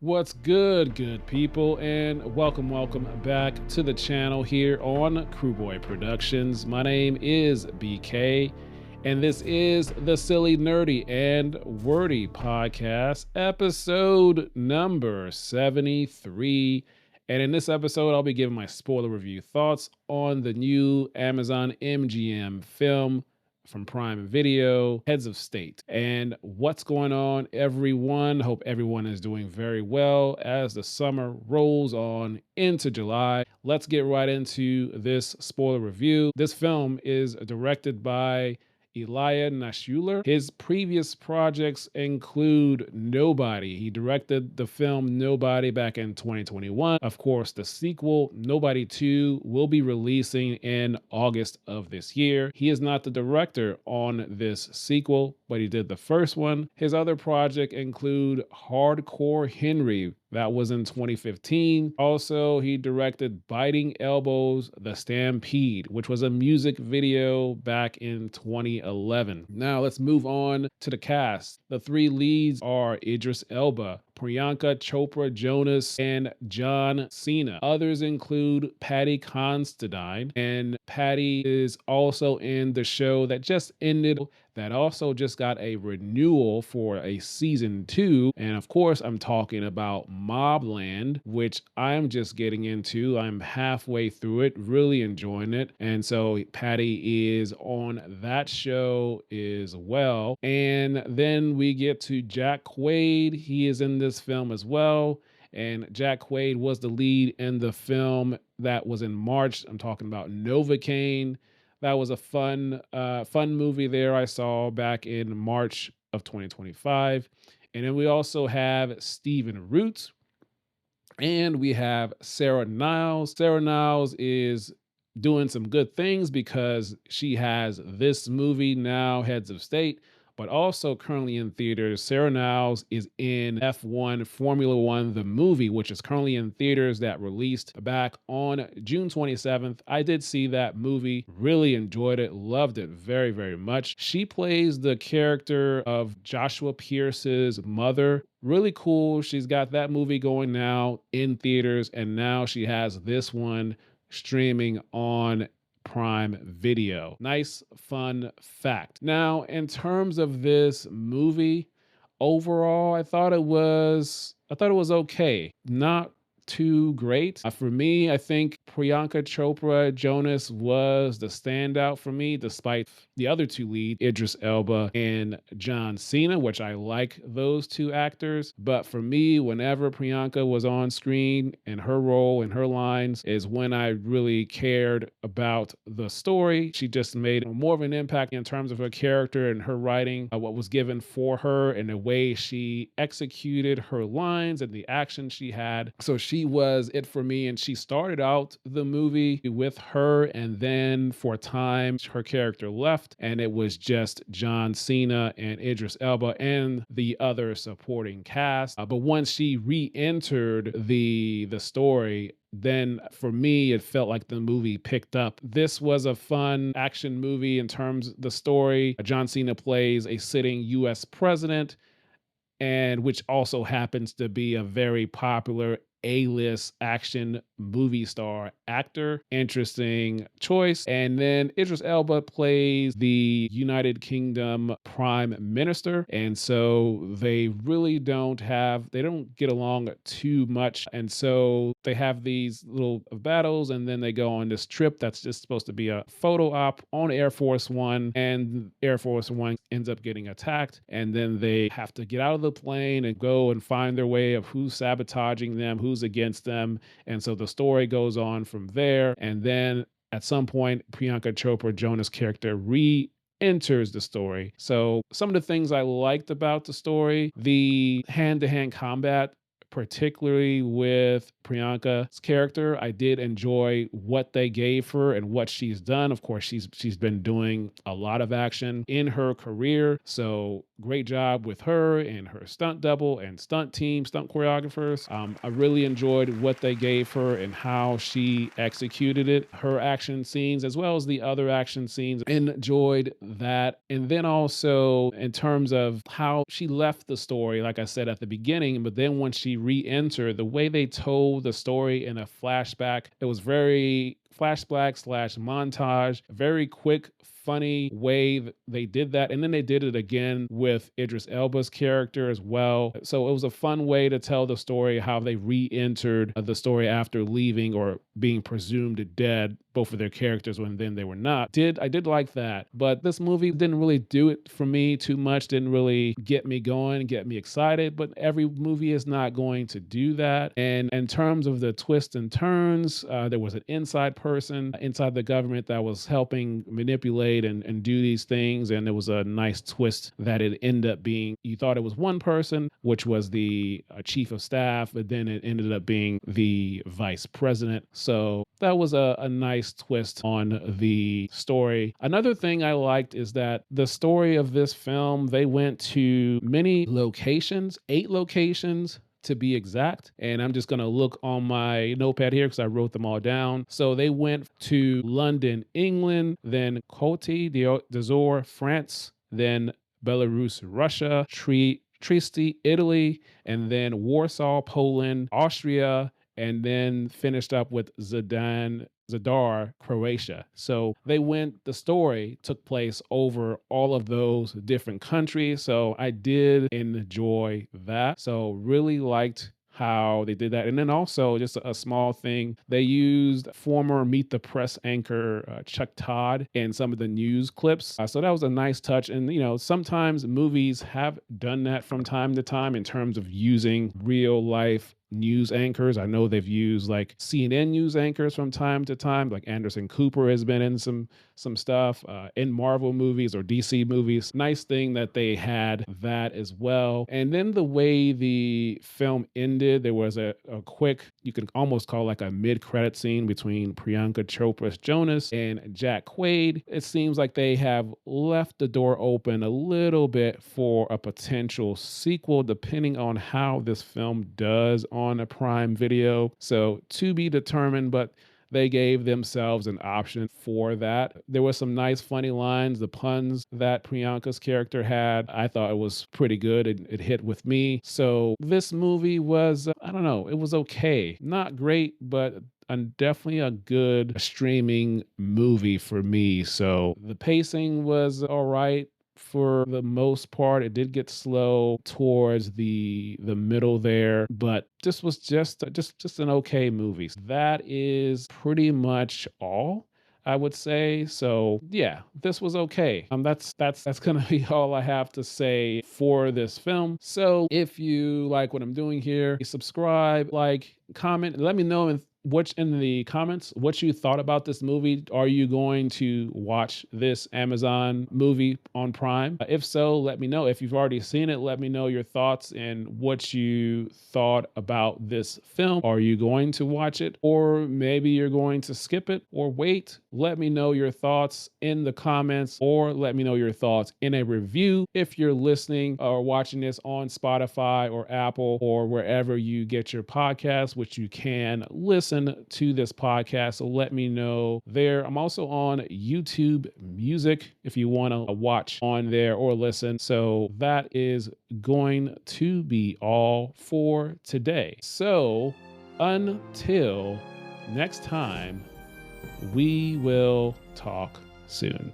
What's good people, and welcome back to the channel here on KRUBOY Productions. My name is BK, and this is the Silly, Nerdy, and Wordy podcast, episode number 73. And in this episode, I'll be giving my spoiler review thoughts on the new Amazon MGM film from Prime Video, Heads of State. And what's going on, everyone? Hope everyone is doing very well as the summer rolls on into July. Let's get right into this spoiler review. This film is directed by Ilya Naishuller. His previous projects include Nobody. He directed the film Nobody back in 2021. Of course, the sequel, Nobody 2, will be releasing in August of this year. He is not the director on this sequel, but he did the first one. His other project include Hardcore Henry. That was in 2015. Also, he directed Biting Elbows, The Stampede, which was a music video back in 2011. Now let's move on to the cast. The three leads are Idris Elba, Priyanka Chopra Jonas, and John Cena. Others include Patty Considine, and Patty is also in the show that just ended, that also just got a renewal for a season 2. And of course, I'm talking about Mobland, which I'm just getting into. I'm halfway through it, really enjoying it. And so Patty is on that show as well. And then we get to Jack Quaid. He is in this film as well. And Jack Quaid was the lead in the film that was in March. I'm talking about Novocaine. That was a fun movie there I saw back in March of 2025. And then we also have Stephen Root, and we have Sarah Niles. Sarah Niles is doing some good things because she has this movie now, Heads of State, but also currently in theaters. Sarah Niles is in F1 Formula One, the movie, which is currently in theaters, that released back on June 27th. I did see that movie, really enjoyed it, loved it very, very much. She plays the character of Joshua Pierce's mother. Really cool. She's got that movie going now in theaters, and now she has this one streaming on Prime Video. Nice, fun fact. Now, in terms of this movie, overall, I thought it was okay. Not too great. For me, I think Priyanka Chopra Jonas was the standout for me, despite the other two lead, Idris Elba and John Cena, which I like those two actors. But for me, whenever Priyanka was on screen and her role and her lines is when I really cared about the story. She just made more of an impact in terms of her character and her writing, what was given for her, and the way she executed her lines and the action she had. So she was it for me, and she started out the movie with her, and then for a time her character left, and it was just John Cena and Idris Elba and the other supporting cast. But once she re-entered the story, then for me, it felt like the movie picked up. This was a fun action movie in terms of the story. John Cena plays a sitting US president, and which also happens to be a very popular A-list action movie star actor. Interesting choice. And then Idris Elba plays the United Kingdom Prime Minister. And so they really don't get along too much. And so they have these little battles, and then they go on this trip that's just supposed to be a photo op on Air Force One, and Air Force One ends up getting attacked. And then they have to get out of the plane and go and find their way of who's sabotaging them, who's against them. And so the story goes on from there. And then at some point, Priyanka Chopra Jonas' character enters the story. So some of the things I liked about the story, the hand-to-hand combat, particularly with Priyanka's character, I did enjoy what they gave her and what she's done. Of course, she's been doing a lot of action in her career, so great job with her and her stunt double and stunt team, stunt choreographers. I really enjoyed what they gave her and how she executed it, her action scenes, as well as the other action scenes. Enjoyed that. And then also in terms of how she left the story, like I said at the beginning, but then when she re-entered, the way they told the story in a flashback, it was very flashback slash montage, very quick, funny way that they did that. And then they did it again with Idris Elba's character as well. So it was a fun way to tell the story, how they re-entered the story after leaving or being presumed dead, both of their characters when then they were not. I did like that. But this movie didn't really do it for me too much, didn't really get me going, get me excited. But every movie is not going to do that. And in terms of the twists and turns, there was an inside person inside the government that was helping manipulate and do these things. And it was a nice twist that it ended up being, you thought it was one person, which was the chief of staff, but then it ended up being the vice president. So that was a nice twist on the story. Another thing I liked is that the story of this film, they went to many locations, 8 locations to be exact. And I'm just going to look on my notepad here because I wrote them all down. So they went to London, England, then Côte d'Azur, France, then Belarus, Russia, Trieste, Italy, and then Warsaw, Poland, Austria, and then finished up with Zadar, Croatia. So the story took place over all of those different countries. So I did enjoy that. So really liked how they did that. And then also just a small thing, they used former Meet the Press anchor Chuck Todd in some of the news clips. So that was a nice touch. And, sometimes movies have done that from time to time in terms of using real life news anchors. I know they've used like CNN news anchors from time to time, like Anderson Cooper has been in some stuff in Marvel movies or DC movies. Nice thing that they had that as well. And then the way the film ended, there was a quick, you can almost call like a mid-credit scene between Priyanka Chopra Jonas and Jack Quaid. It seems like they have left the door open a little bit for a potential sequel, depending on how this film does on a Prime Video. So to be determined, but they gave themselves an option for that. There were some nice funny lines, the puns that Priyanka's character had. I thought it was pretty good. It hit with me. So this movie was, I don't know, it was okay. Not great, but definitely a good streaming movie for me. So the pacing was all right. For the most part, it did get slow towards the middle there, but this was just an okay movie. That is pretty much all I would say. So yeah, this was okay. That's gonna be all I have to say for this film. So if you like what I'm doing here, subscribe, like, comment, let me know in the comments what you thought about this movie. Are you going to watch this Amazon movie on Prime? If so, let me know. If you've already seen it, let me know your thoughts and what you thought about this film. Are you going to watch it? Or maybe you're going to skip it or wait? Let me know your thoughts in the comments, or let me know your thoughts in a review if you're listening or watching this on Spotify or Apple or wherever you get your podcasts, which you can listen to this podcast. So let me know there. I'm also on YouTube Music if you want to watch on there or listen. So that is going to be all for today. So until next time, we will talk soon.